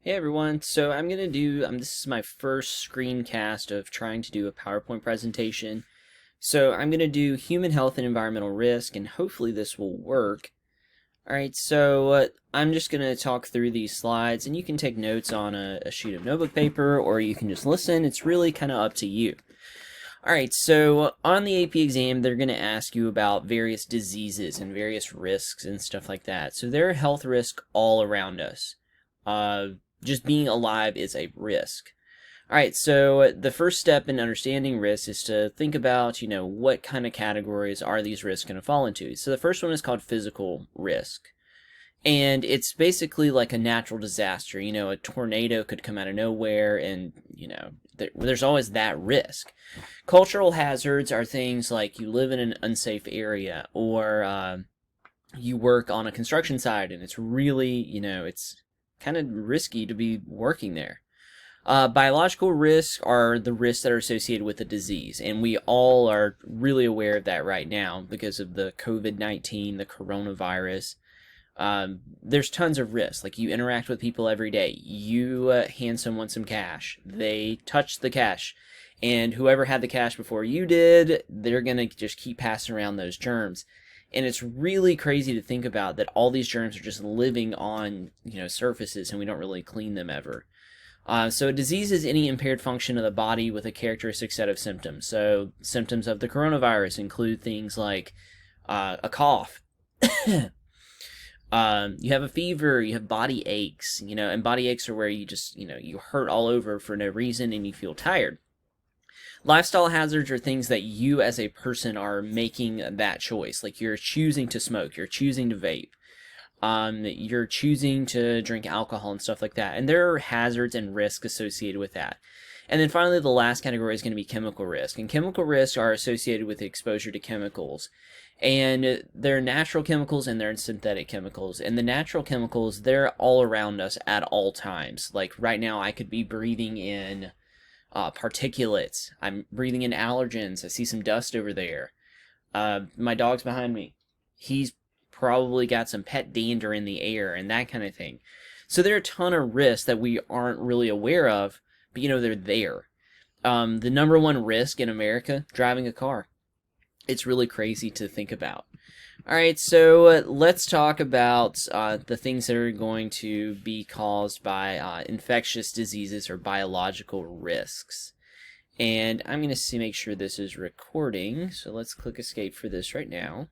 Hey everyone, so I'm gonna do, this is my first screencast of trying to do a PowerPoint presentation. So I'm gonna do human health and environmental risk, and hopefully this will work. Alright, so I'm just gonna talk through these slides, and you can take notes on a sheet of notebook paper, or you can just listen. It's really kind of up to you. Alright, so on the AP exam, they're gonna ask you about various diseases and various risks and stuff like that. So there are health risks all around us. Uh, just being alive is a risk. All right, so the first step in understanding risks is to think about, what kind of categories are these risks going to fall into. So the first one is called physical risk. And it's basically like a natural disaster. A tornado could come out of nowhere, and, there's always that risk. Cultural hazards are things like you live in an unsafe area, or you work on a construction site, and it's really, it's kind of risky to be working there. Biological risks are the risks that are associated with the disease, and we all are really aware of that right now because of the COVID-19, the coronavirus. There's tons of risks. Like, you interact with people every day. You hand someone some cash. They touch the cash. And whoever had the cash before you did, they're going to just keep passing around those germs. And it's really crazy to think about that all these germs are just living on, surfaces, and we don't really clean them ever. So a disease is any impaired function of the body with a characteristic set of symptoms. So symptoms of the coronavirus include things like a cough. You have a fever, you have body aches, and body aches are where you just, you hurt all over for no reason and you feel tired. Lifestyle hazards are things that you as a person are making that choice. Like, you're choosing to smoke, you're choosing to vape, you're choosing to drink alcohol and stuff like that. And there are hazards and risks associated with that. And then finally, the last category is going to be chemical risk. And chemical risks are associated with exposure to chemicals. And there are natural chemicals and there are synthetic chemicals. And the natural chemicals, they're all around us at all times. Like, right now, I could be breathing in particulates. I'm breathing in allergens. I see some dust over there. My dog's behind me. He's probably got some pet dander in the air and that kind of thing. So there are a ton of risks that we aren't really aware of, but they're there. The number one risk in America, driving a car. It's really crazy to think about. All right, so let's talk about the things that are going to be caused by infectious diseases or biological risks. And I'm going to make sure this is recording. So let's click escape for this right now.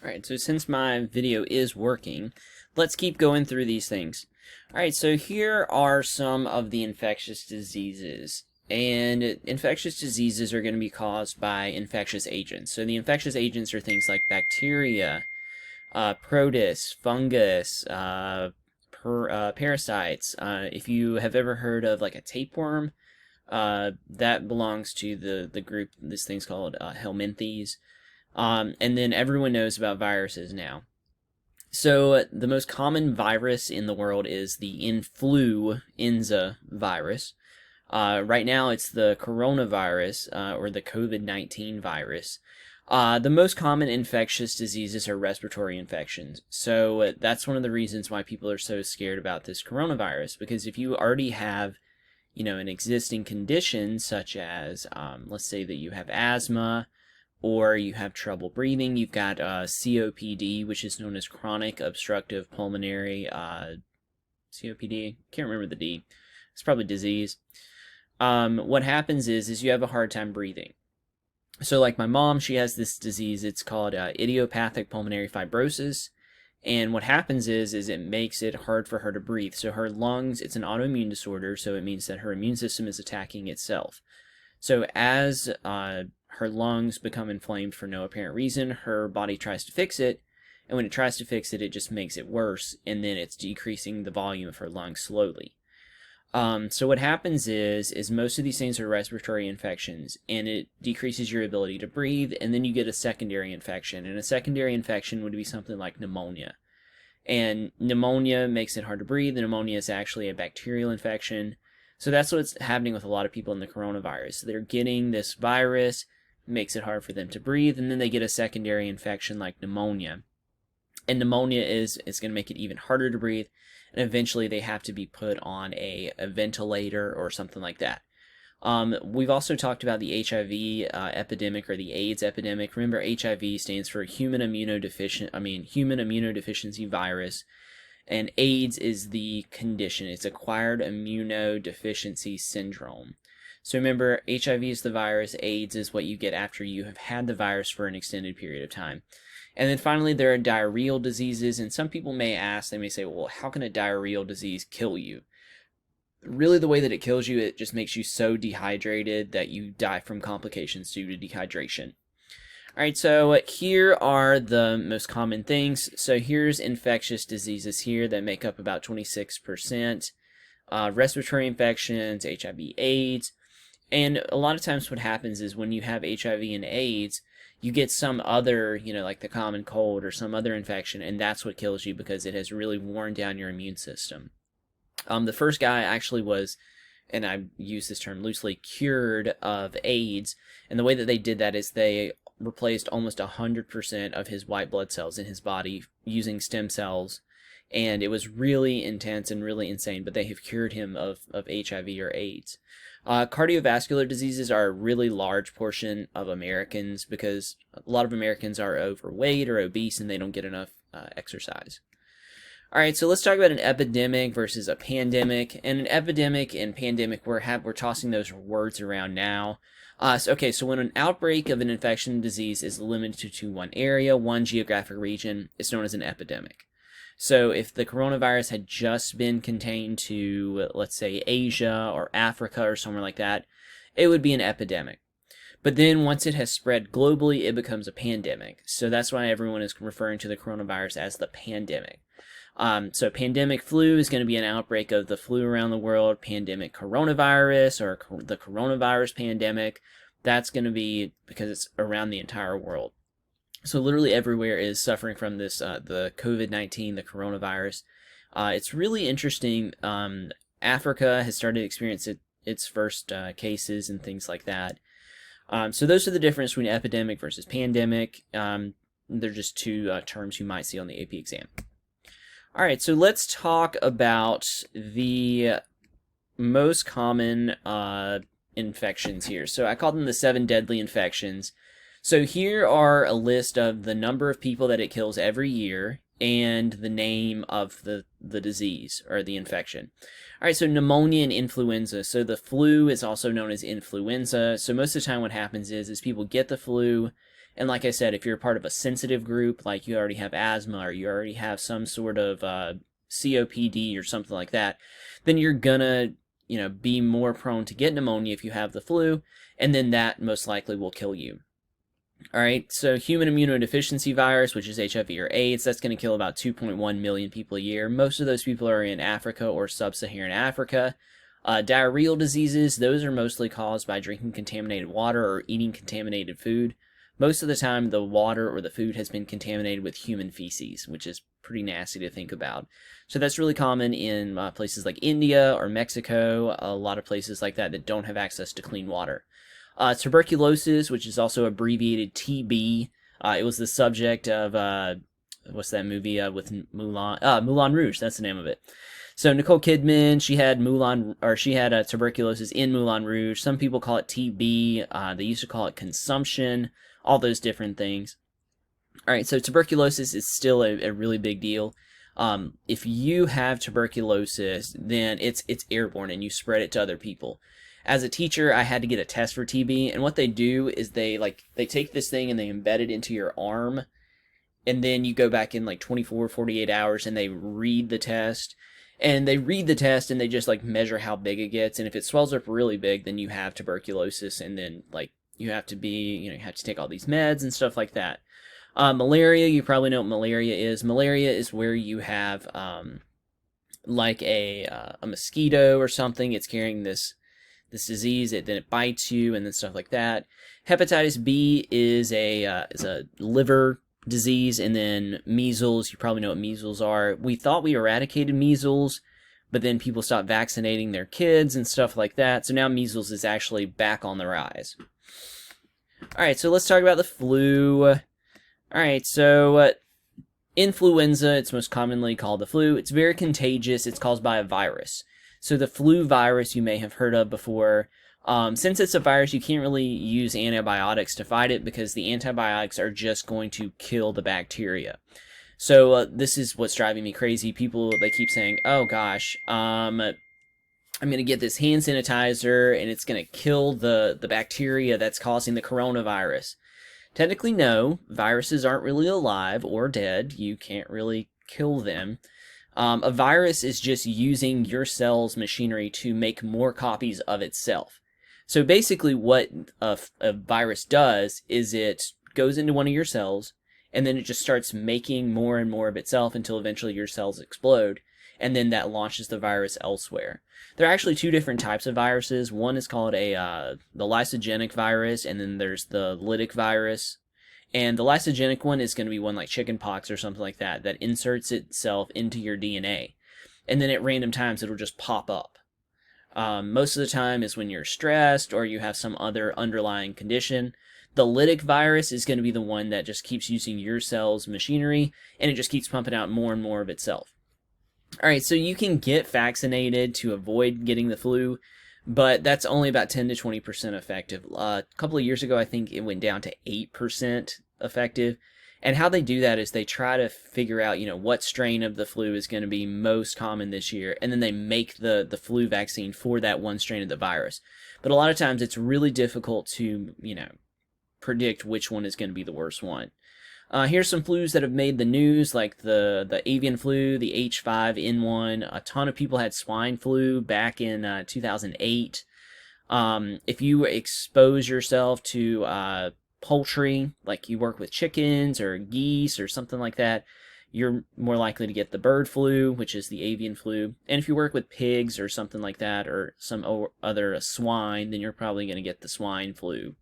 All right, so since my video is working, let's keep going through these things. All right, so here are some of the infectious diseases. And infectious diseases are going to be caused by infectious agents. So the infectious agents are things like bacteria, protists, fungus, parasites. If you have ever heard of like a tapeworm, that belongs to the group, this thing's called helminthes. And then everyone knows about viruses now. So the most common virus in the world is the influenza virus. Right now it's the coronavirus, or the COVID-19 virus. The most common infectious diseases are respiratory infections. So that's one of the reasons why people are so scared about this coronavirus, because if you already have, an existing condition such as, let's say that you have asthma, or you have trouble breathing, you've got COPD, which is known as chronic obstructive pulmonary, COPD, can't remember the D, it's probably disease. What happens is you have a hard time breathing. So like my mom, she has this disease, it's called idiopathic pulmonary fibrosis, and what happens is it makes it hard for her to breathe. So her lungs, it's an autoimmune disorder, so it means that her immune system is attacking itself. So as her lungs become inflamed for no apparent reason, her body tries to fix it, and when it tries to fix it, it just makes it worse, and then it's decreasing the volume of her lungs slowly. So what happens is most of these things are respiratory infections, and it decreases your ability to breathe, and then you get a secondary infection, and a secondary infection would be something like pneumonia. And pneumonia makes it hard to breathe. The pneumonia is actually a bacterial infection. So that's what's happening with a lot of people in the coronavirus. They're getting this virus, makes it hard for them to breathe, and then they get a secondary infection like pneumonia. And pneumonia it's going to make it even harder to breathe, and eventually they have to be put on a ventilator or something like that. We've also talked about the HIV epidemic or the AIDS epidemic. Remember, HIV stands for human immunodeficiency virus, and AIDS is the condition. It's acquired immunodeficiency syndrome. So remember, HIV is the virus, AIDS is what you get after you have had the virus for an extended period of time. And then finally, there are diarrheal diseases, and some people may ask, they may say, well, how can a diarrheal disease kill you? Really, the way that it kills you, it just makes you so dehydrated that you die from complications due to dehydration. All right, so here are the most common things. So here's infectious diseases here that make up about 26%. Respiratory infections, HIV, AIDS. And a lot of times what happens is when you have HIV and AIDS, you get some other, like the common cold or some other infection, and that's what kills you because it has really worn down your immune system. The first guy actually was, and I use this term loosely, cured of AIDS. And the way that they did that is they replaced almost 100% of his white blood cells in his body using stem cells. And it was really intense and really insane, but they have cured him of HIV or AIDS. Cardiovascular diseases are a really large portion of Americans because a lot of Americans are overweight or obese and they don't get enough exercise. All right, so let's talk about an epidemic versus a pandemic. And an epidemic and pandemic, we're tossing those words around now. So when an outbreak of an infection disease is limited to one area, one geographic region, it's known as an epidemic. So if the coronavirus had just been contained to, let's say, Asia or Africa or somewhere like that, it would be an epidemic. But then once it has spread globally, it becomes a pandemic. So that's why everyone is referring to the coronavirus as the pandemic. So pandemic flu is going to be an outbreak of the flu around the world. Pandemic coronavirus or the coronavirus pandemic, that's going to be because it's around the entire world. So literally everywhere is suffering from this, the COVID-19, the coronavirus. It's really interesting. Africa has started to experience its first cases and things like that. So those are the difference between epidemic versus pandemic. They're just two terms you might see on the AP exam. All right, so let's talk about the most common infections here. So I call them the 7 deadly infections. So here are a list of the number of people that it kills every year and the name of the disease or the infection. All right, so pneumonia and influenza. So the flu is also known as influenza. So most of the time what happens is people get the flu, and like I said, if you're part of a sensitive group, like you already have asthma or you already have some sort of COPD or something like that, then you're gonna, be more prone to get pneumonia if you have the flu, and then that most likely will kill you. All right, so human immunodeficiency virus, which is HIV or AIDS, that's going to kill about 2.1 million people a year. Most of those people are in Africa or sub-Saharan Africa. Diarrheal diseases, those are mostly caused by drinking contaminated water or eating contaminated food. Most of the time, the water or the food has been contaminated with human feces, which is pretty nasty to think about. So that's really common in places like India or Mexico, a lot of places like that don't have access to clean water. Tuberculosis, which is also abbreviated TB, it was the subject of, what's that movie with Moulin Rouge, that's the name of it. So Nicole Kidman, she had tuberculosis in Moulin Rouge. Some people call it TB, they used to call it consumption, all those different things. All right, so tuberculosis is still a really big deal. If you have tuberculosis, then it's airborne and you spread it to other people. As a teacher, I had to get a test for TB, and what they do is they take this thing and they embed it into your arm, and then you go back in 24, 48 hours and they read the test. And they read the test and they just measure how big it gets, and if it swells up really big, then you have tuberculosis, and then you have to you have to take all these meds and stuff like that. Malaria, you probably know what malaria is. Malaria is where you have a mosquito or something. It's carrying this disease, then it bites you, and then stuff like that. Hepatitis B is a liver disease, and then measles, you probably know what measles are. We thought we eradicated measles, but then people stopped vaccinating their kids and stuff like that, so now measles is actually back on the rise. Alright, so let's talk about the flu. Alright, so influenza, it's most commonly called the flu. It's very contagious. It's caused by a virus. So the flu virus you may have heard of before. Since it's a virus, you can't really use antibiotics to fight it because the antibiotics are just going to kill the bacteria. So this is what's driving me crazy. People, they keep saying, oh gosh, I'm going to get this hand sanitizer and it's going to kill the bacteria that's causing the coronavirus. Technically, no. Viruses aren't really alive or dead. You can't really kill them. A virus is just using your cell's machinery to make more copies of itself. So basically what a virus does is it goes into one of your cells, and then it just starts making more and more of itself until eventually your cells explode, and then that launches the virus elsewhere. There are actually two different types of viruses. One is called the lysogenic virus, and then there's the lytic virus. And the lysogenic one is going to be one like chickenpox or something like that, that inserts itself into your DNA. And then at random times, it'll just pop up. Most of the time is when you're stressed or you have some other underlying condition. The lytic virus is going to be the one that just keeps using your cell's machinery, and it just keeps pumping out more and more of itself. All right, so you can get vaccinated to avoid getting the flu, but that's only about 10 to 20% effective. A couple of years ago, I think it went down to 8% effective. And how they do that is they try to figure out, what strain of the flu is going to be most common this year, and then they make the flu vaccine for that one strain of the virus. But a lot of times it's really difficult to, predict which one is going to be the worst one. Here's some flus that have made the news, like the avian flu, the H5N1. A ton of people had swine flu back in 2008. If you expose yourself to poultry, like you work with chickens or geese or something like that, you're more likely to get the bird flu, which is the avian flu. And if you work with pigs or something like that, or some other swine, then you're probably going to get the swine flu.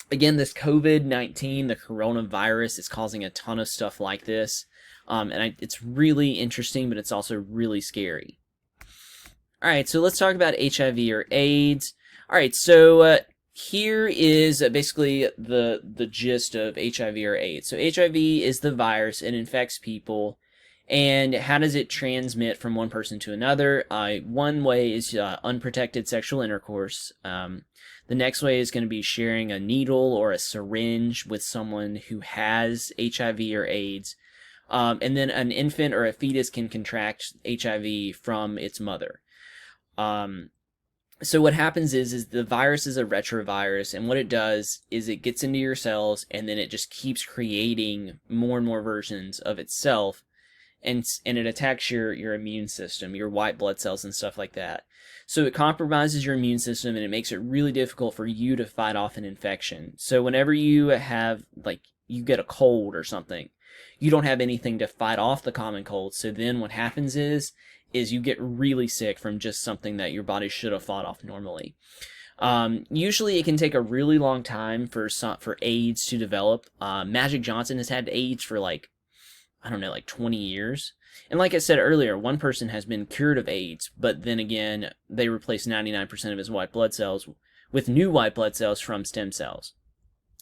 Again, this COVID-19, the coronavirus, is causing a ton of stuff like this. It's really interesting, but it's also really scary. All right, so let's talk about HIV or AIDS. All right, so here is basically the gist of HIV or AIDS. So HIV is the virus. It infects people. And how does it transmit from one person to another? One way is unprotected sexual intercourse. The next way is going to be sharing a needle or a syringe with someone who has HIV or AIDS. And then an infant or a fetus can contract HIV from its mother. So what happens is the virus is a retrovirus, and what it does is it gets into your cells, and then it just keeps creating more and more versions of itself, and it attacks your immune system, your white blood cells and stuff like that. So it compromises your immune system, and it makes it really difficult for you to fight off an infection. So whenever you have, you get a cold or something, you don't have anything to fight off the common cold. So then what happens is you get really sick from just something that your body should have fought off normally. Usually it can take a really long time for AIDS to develop. Magic Johnson has had AIDS for 20 years. And like I said earlier, one person has been cured of AIDS, but then again, they replaced 99% of his white blood cells with new white blood cells from stem cells.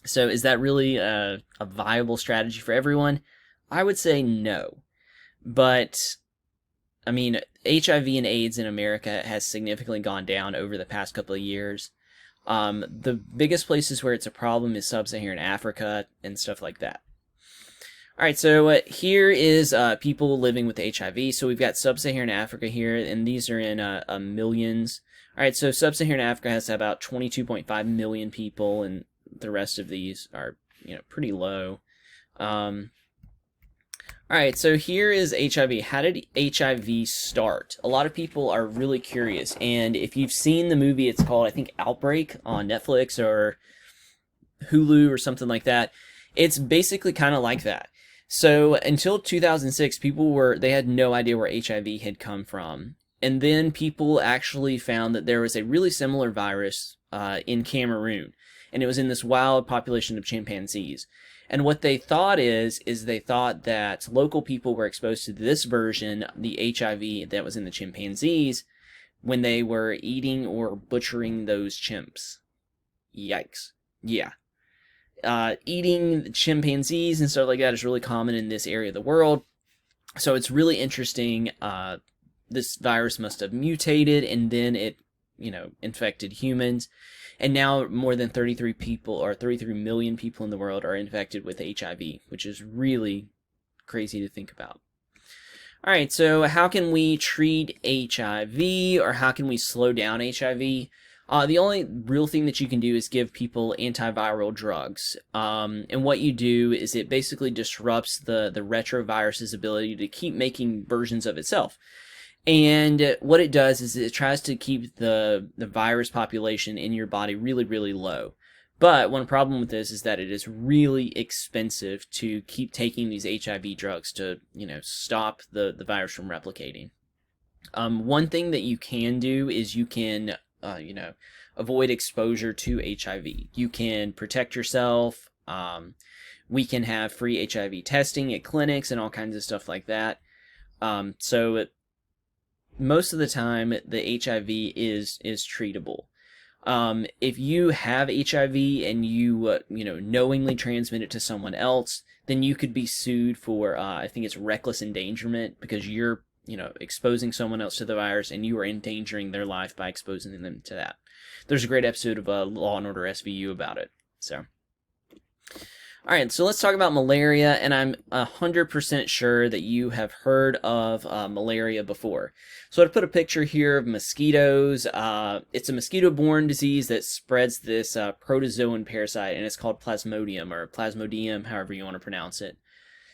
So is that really a viable strategy for everyone? I would say no. But, HIV and AIDS in America has significantly gone down over the past couple of years. The biggest places where it's a problem is sub-Saharan Africa and stuff like that. All right, so here is people living with HIV. So we've got sub-Saharan Africa here, and these are in millions. All right, so sub-Saharan Africa has about 22.5 million people, and the rest of these are, pretty low. All right, so here is HIV. How did HIV start? A lot of people are really curious, and if you've seen the movie, it's called, I think, Outbreak on Netflix or Hulu or something like that. It's basically kind of like that. So until 2006, they had no idea where HIV had come from. And then people actually found that there was a really similar virus in Cameroon. And it was in this wild population of chimpanzees. And what they thought is they thought that local people were exposed to this version, the HIV that was in the chimpanzees, when they were eating or butchering those chimps. Yikes. Yeah. Eating chimpanzees and stuff like that is really common in this area of the world. So it's really interesting. This virus must have mutated, and then it, infected humans. And now more than 33 million people in the world are infected with HIV, which is really crazy to think about. All right, so how can we treat HIV, or how can we slow down HIV? The only real thing that you can do is give people antiviral drugs. And what you do is it basically disrupts the retrovirus's ability to keep making versions of itself. And what it does is it tries to keep the virus population in your body really, really low. But one problem with this is that it is really expensive to keep taking these HIV drugs to, stop the virus from replicating. One thing that you can do is you can, avoid exposure to HIV. You can protect yourself. We can have free HIV testing at clinics and all kinds of stuff like that. Most of the time, the HIV is treatable. If you have HIV and you knowingly transmit it to someone else, then you could be sued for I think it's reckless endangerment, because you're exposing someone else to the virus and you are endangering their life by exposing them to that. There's a great episode of Law and Order SVU about it. So. All right, so let's talk about malaria, and I'm 100% sure that you have heard of malaria before. So I put a picture here of mosquitoes. It's a mosquito-borne disease that spreads this protozoan parasite, and it's called Plasmodium, or Plasmodium, however you want to pronounce it.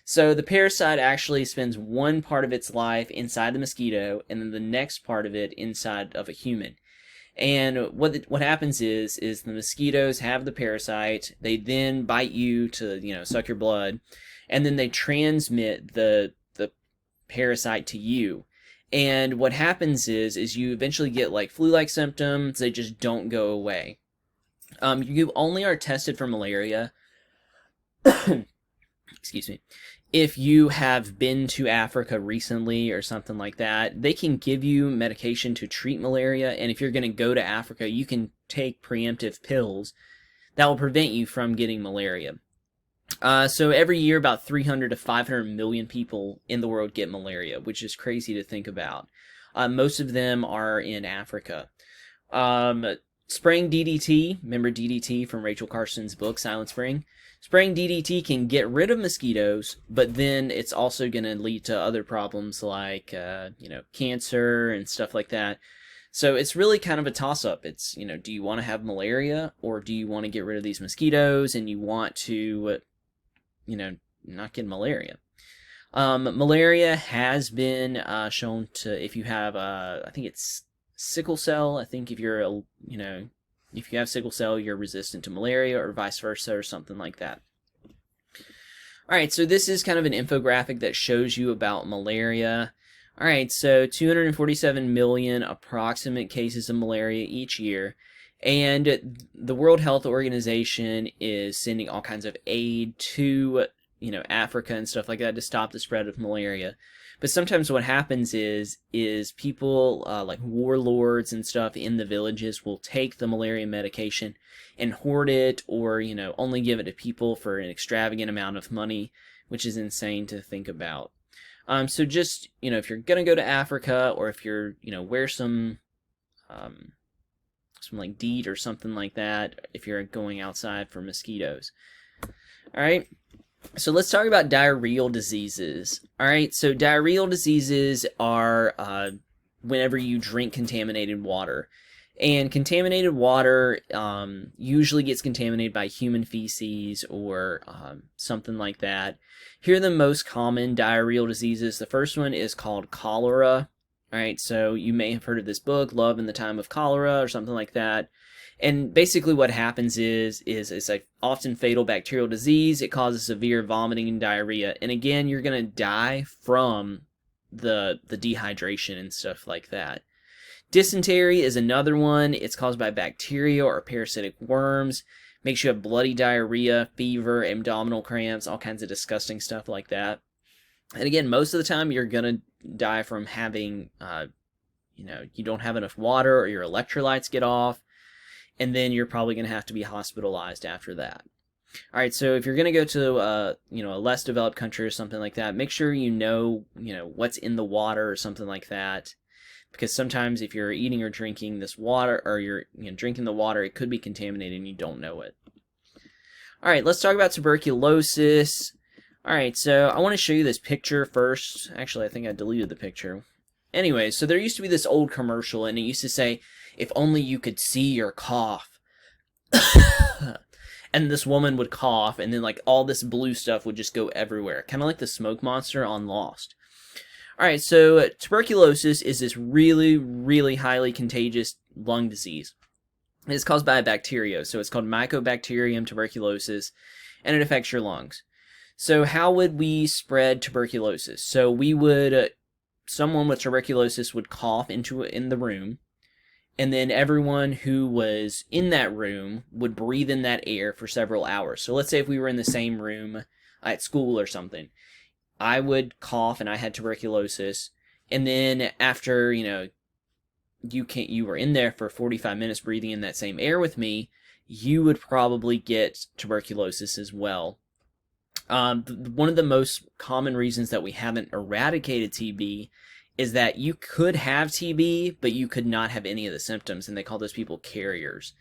So the parasite actually spends one part of its life inside the mosquito, and then the next part of it inside of a human. And what happens is the mosquitoes have the parasite. They then bite you to suck your blood, and then they transmit the parasite to you. And what happens is you eventually get like flu-like symptoms. They just don't go away. You only are tested for malaria. Excuse me. If you have been to Africa recently or something like that, they can give you medication to treat malaria. And if you're going to go to Africa, you can take preemptive pills that will prevent you from getting malaria. So every year, about 300 to 500 million people in the world get malaria, which is crazy to think about. Most of them are in Africa. Spraying DDT, remember DDT from Rachel Carson's book, Silent Spring? Spraying DDT can get rid of mosquitoes, but then it's also going to lead to other problems like, cancer and stuff like that. So it's really kind of a toss-up. It's, do you want to have malaria, or do you want to get rid of these mosquitoes and you want to, not get malaria? Malaria has been shown to, if you have, I think it's sickle cell. I think if you're, if you have sickle cell, you're resistant to malaria, or vice versa, or something like that. All right, so this is kind of an infographic that shows you about malaria. All right, so 247 million approximate cases of malaria each year. And the World Health Organization is sending all kinds of aid to, Africa and stuff like that to stop the spread of malaria. But sometimes what happens is people like warlords and stuff in the villages will take the malaria medication and hoard it, or only give it to people for an extravagant amount of money, which is insane to think about. So just if you're gonna go to Africa, or if you're wear some like DEET or something like that if you're going outside for mosquitoes. All right. So let's talk about diarrheal diseases. All right, so diarrheal diseases are whenever you drink contaminated water. And contaminated water usually gets contaminated by human feces or something like that. Here are the most common diarrheal diseases. The first one is called cholera. All right, so you may have heard of this book, Love in the Time of Cholera, or something like that. And basically what happens is it's a often fatal bacterial disease. It causes severe vomiting and diarrhea. And again, you're going to die from the dehydration and stuff like that. Dysentery is another one. It's caused by bacteria or parasitic worms. Makes you have bloody diarrhea, fever, abdominal cramps, all kinds of disgusting stuff like that. And again, most of the time you're going to die from having, you don't have enough water, or your electrolytes get off. And then you're probably going to have to be hospitalized after that. All right, so if you're going to go to a less developed country or something like that, make sure you know what's in the water or something like that, because sometimes if you're eating or drinking this water, or you're drinking the water, it could be contaminated and you don't know it. All right, let's talk about tuberculosis. All right, so I want to show you this picture first. Actually, I think I deleted the picture. Anyway, so there used to be this old commercial, and it used to say, "If only you could see your cough." And this woman would cough, and then like all this blue stuff would just go everywhere, kind of like the smoke monster on Lost. All right, so tuberculosis is this really, really highly contagious lung disease. It's caused by a bacteria, so it's called Mycobacterium tuberculosis, and it affects your lungs. So how would we spread tuberculosis? So we would, someone with tuberculosis would cough in the room, and then everyone who was in that room would breathe in that air for several hours. So let's say if we were in the same room at school or something, I would cough and I had tuberculosis, and then after, you were in there for 45 minutes breathing in that same air with me, you would probably get tuberculosis as well. One of the most common reasons that we haven't eradicated TB is that you could have TB, but you could not have any of the symptoms, and they call those people carriers.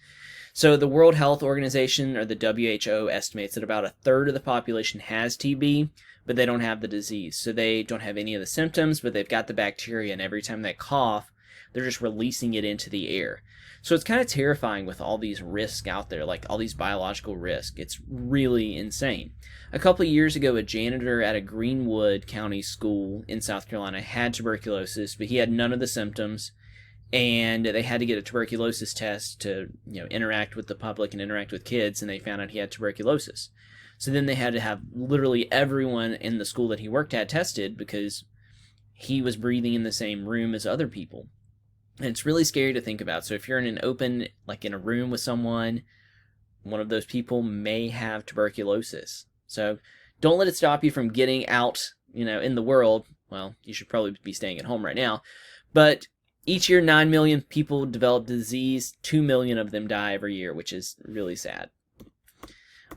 So the World Health Organization, or the WHO, estimates that about a third of the population has TB, but they don't have the disease. So they don't have any of the symptoms, but they've got the bacteria, and every time they cough, they're just releasing it into the air. So it's kind of terrifying with all these risks out there, like all these biological risks. It's really insane. A couple of years ago, a janitor at a Greenwood County school in South Carolina had tuberculosis, but he had none of the symptoms, and they had to get a tuberculosis test to interact with the public and interact with kids, and they found out he had tuberculosis. So then they had to have literally everyone in the school that he worked at tested, because he was breathing in the same room as other people. And it's really scary to think about. So if you're in an open, like in a room with someone, one of those people may have tuberculosis. So don't let it stop you from getting out, in the world. Well, you should probably be staying at home right now. But each year, 9 million people develop the disease. 2 million of them die every year, which is really sad.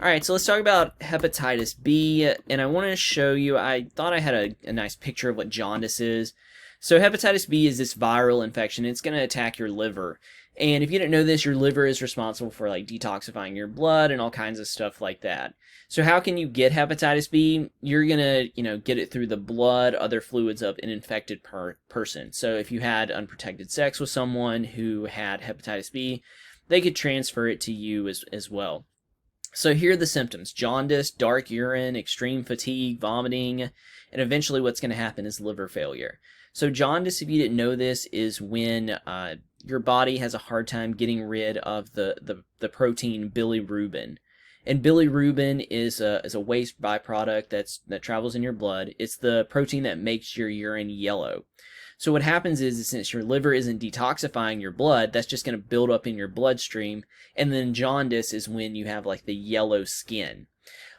All right, so let's talk about hepatitis B. And I want to show you, I thought I had a nice picture of what jaundice is. So hepatitis B is this viral infection. It's going to attack your liver. And if you didn't know this, your liver is responsible for like detoxifying your blood and all kinds of stuff like that. So how can you get hepatitis B? You're going to, get it through the blood, other fluids of an infected person. So if you had unprotected sex with someone who had hepatitis B, they could transfer it to you as well. So here are the symptoms: jaundice, dark urine, extreme fatigue, vomiting, and eventually what's going to happen is liver failure. So jaundice, if you didn't know this, is when your body has a hard time getting rid of the protein bilirubin. And bilirubin is a waste byproduct that travels in your blood. It's the protein that makes your urine yellow. So what happens is since your liver isn't detoxifying your blood, that's just going to build up in your bloodstream. And then jaundice is when you have like the yellow skin.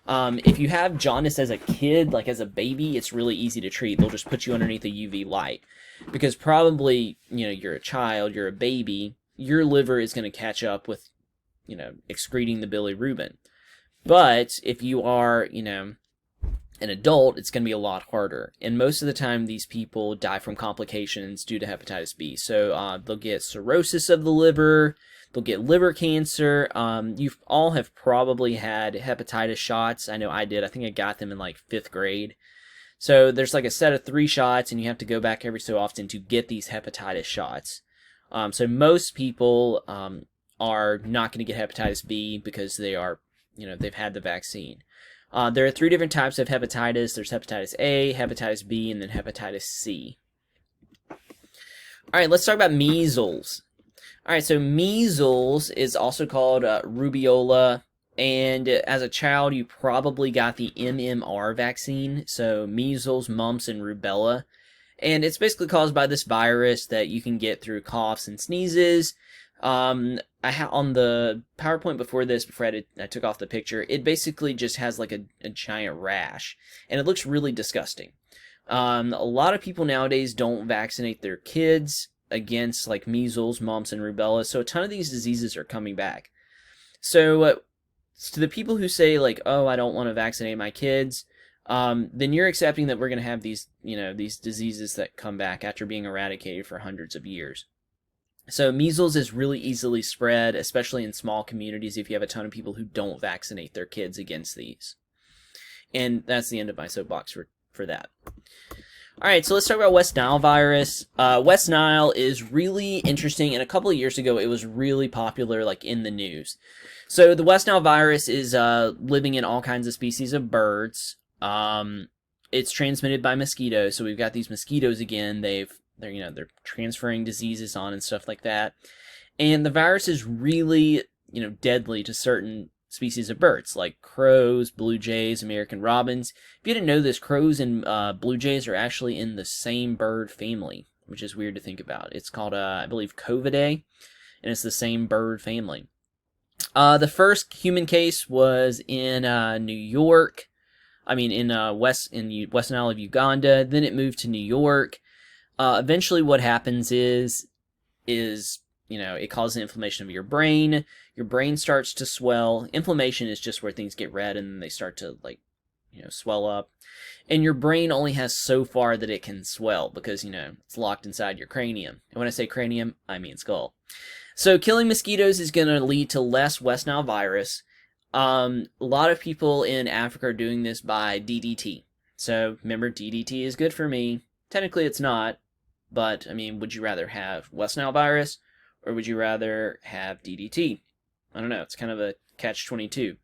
If you have jaundice as a kid, like as a baby, it's really easy to treat. They'll just put you underneath a UV light, because probably, you're a child, you're a baby, your liver is going to catch up with, excreting the bilirubin. But if you are, an adult, it's going to be a lot harder. And most of the time, these people die from complications due to hepatitis B. So they'll get cirrhosis of the liver. They'll get liver cancer. You all have probably had hepatitis shots. I know I did. I think I got them in like 5th grade. So there's like a set of 3 shots, and you have to go back every so often to get these hepatitis shots. So most people are not going to get hepatitis B because they are, they've had the vaccine. There are 3 different types of hepatitis. There's hepatitis A, hepatitis B, and then hepatitis C. All right, let's talk about measles. All right, so measles is also called rubeola, and as a child, you probably got the MMR vaccine, so measles, mumps, and rubella, and it's basically caused by this virus that you can get through coughs and sneezes. On the PowerPoint before I took off the picture, it basically just has like a giant rash, and it looks really disgusting. A lot of people nowadays don't vaccinate their kids against like measles, mumps, and rubella, so a ton of these diseases are coming back. So to the people who say like, oh, I don't want to vaccinate my kids, then you're accepting that we're going to have these, these diseases that come back after being eradicated for hundreds of years. So measles is really easily spread, especially in small communities if you have a ton of people who don't vaccinate their kids against these. And that's the end of my soapbox for that. All right, so let's talk about West Nile virus. West Nile is really interesting, and a couple of years ago it was really popular, like in the news. So the West Nile virus is living in all kinds of species of birds. It's transmitted by mosquitoes, so we've got these mosquitoes again. They're transferring diseases on and stuff like that. And the virus is really, deadly to certain species of birds, like crows, blue jays, American robins. If you didn't know this, crows and blue jays are actually in the same bird family, which is weird to think about. It's called, I believe, Covidae, and it's the same bird family. The first human case was in New York. In West Nile of Uganda. Then it moved to New York. Eventually, what happens is it causes inflammation of your brain. Your brain starts to swell. Inflammation is just where things get red and they start to swell up. And your brain only has so far that it can swell because, it's locked inside your cranium. And when I say cranium, I mean skull. So killing mosquitoes is going to lead to less West Nile virus. A lot of people in Africa are doing this by DDT. So remember, DDT is good for me. Technically, it's not. But, would you rather have West Nile virus or would you rather have DDT? I don't know. It's kind of a catch-22.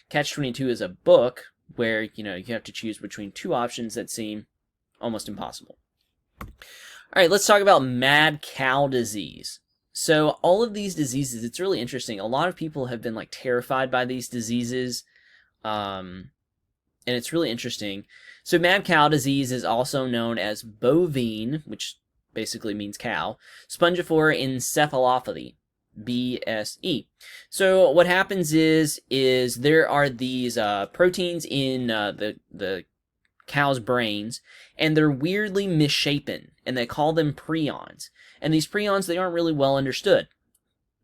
Catch-22 is a book where, you have to choose between two options that seem almost impossible. All right, let's talk about mad cow disease. So all of these diseases, it's really interesting. A lot of people have been terrified by these diseases, and it's really interesting. So mad cow disease is also known as bovine, which basically means cow, spongiform encephalopathy, BSE. So what happens is there are these proteins in the cow's brains, and they're weirdly misshapen, and they call them prions. And these prions, they aren't really well understood.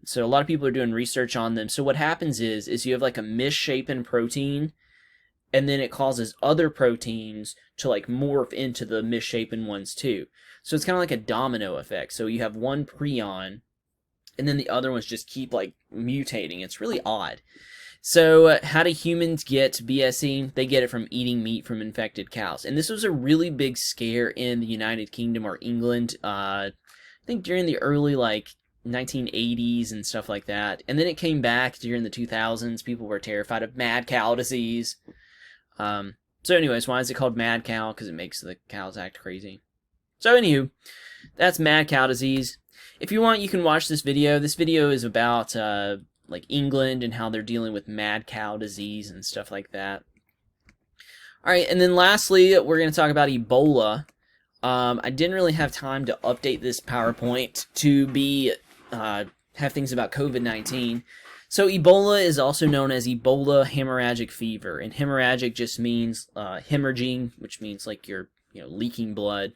So a lot of people are doing research on them. So what happens is you have a misshapen protein, and then it causes other proteins to morph into the misshapen ones too. So it's kind of like a domino effect. So you have one prion, and then the other ones just keep mutating. It's really odd. So how do humans get BSE? They get it from eating meat from infected cows. And this was a really big scare in the United Kingdom or England, I think during the early 1980s and stuff like that. And then it came back during the 2000s. People were terrified of mad cow disease. So anyways, why is it called mad cow? Because it makes the cows act crazy. So anywho, that's mad cow disease. If you want, you can watch this video. This video is about England and how they're dealing with mad cow disease and stuff like that. All right, and then lastly, we're going to talk about Ebola. I didn't really have time to update this PowerPoint to have things about COVID-19. So Ebola is also known as Ebola hemorrhagic fever, and hemorrhagic just means hemorrhaging, which means you're leaking blood.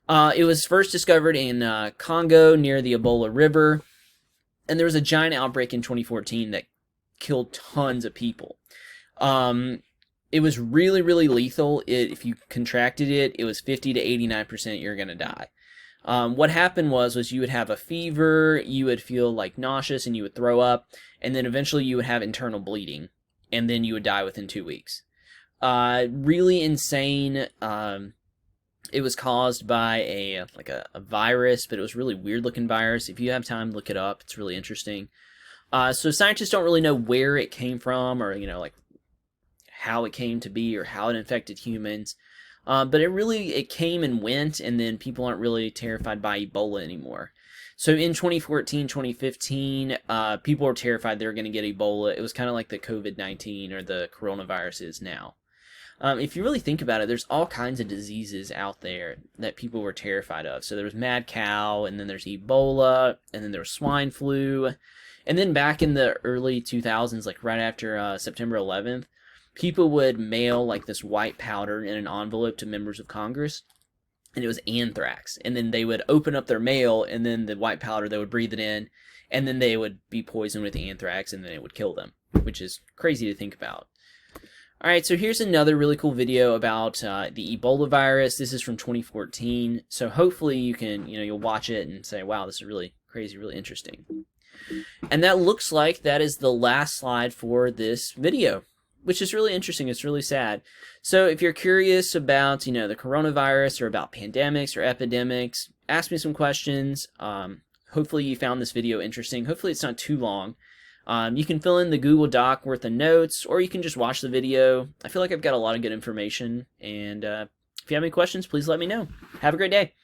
It was first discovered in Congo near the Ebola River, and there was a giant outbreak in 2014 that killed tons of people. It was really, really lethal. If you contracted it, it was 50 to 89% you're going to die. What happened was you would have a fever, you would feel nauseous, and you would throw up, and then eventually you would have internal bleeding, and then you would die within 2 weeks. Really insane. It was caused by a virus, but it was a really weird looking virus. If you have time, look it up. It's really interesting. So scientists don't really know where it came from, or how it came to be, or how it infected humans. But it came and went, and then people aren't really terrified by Ebola anymore. So in 2014, 2015, people were terrified they were going to get Ebola. It was kind of like the COVID-19 or the coronavirus is now. If you really think about it, there's all kinds of diseases out there that people were terrified of. So there was mad cow, and then there's Ebola, and then there was swine flu. And then back in the early 2000s, right after September 11th, people would mail this white powder in an envelope to members of Congress, and it was anthrax. And then they would open up their mail, and then the white powder, they would breathe it in, and then they would be poisoned with anthrax, and then it would kill them. which is crazy to think about. Alright, so here's another really cool video about the Ebola virus. This is from 2014, so hopefully you can, you'll watch it and say, wow, this is really crazy, really interesting. And that looks like that is the last slide for this video, which is really interesting. It's really sad. So if you're curious about, the coronavirus or about pandemics or epidemics, ask me some questions. Hopefully you found this video interesting. Hopefully it's not too long. You can fill in the Google Doc worth of notes, or you can just watch the video. I feel like I've got a lot of good information, and if you have any questions, please let me know. Have a great day.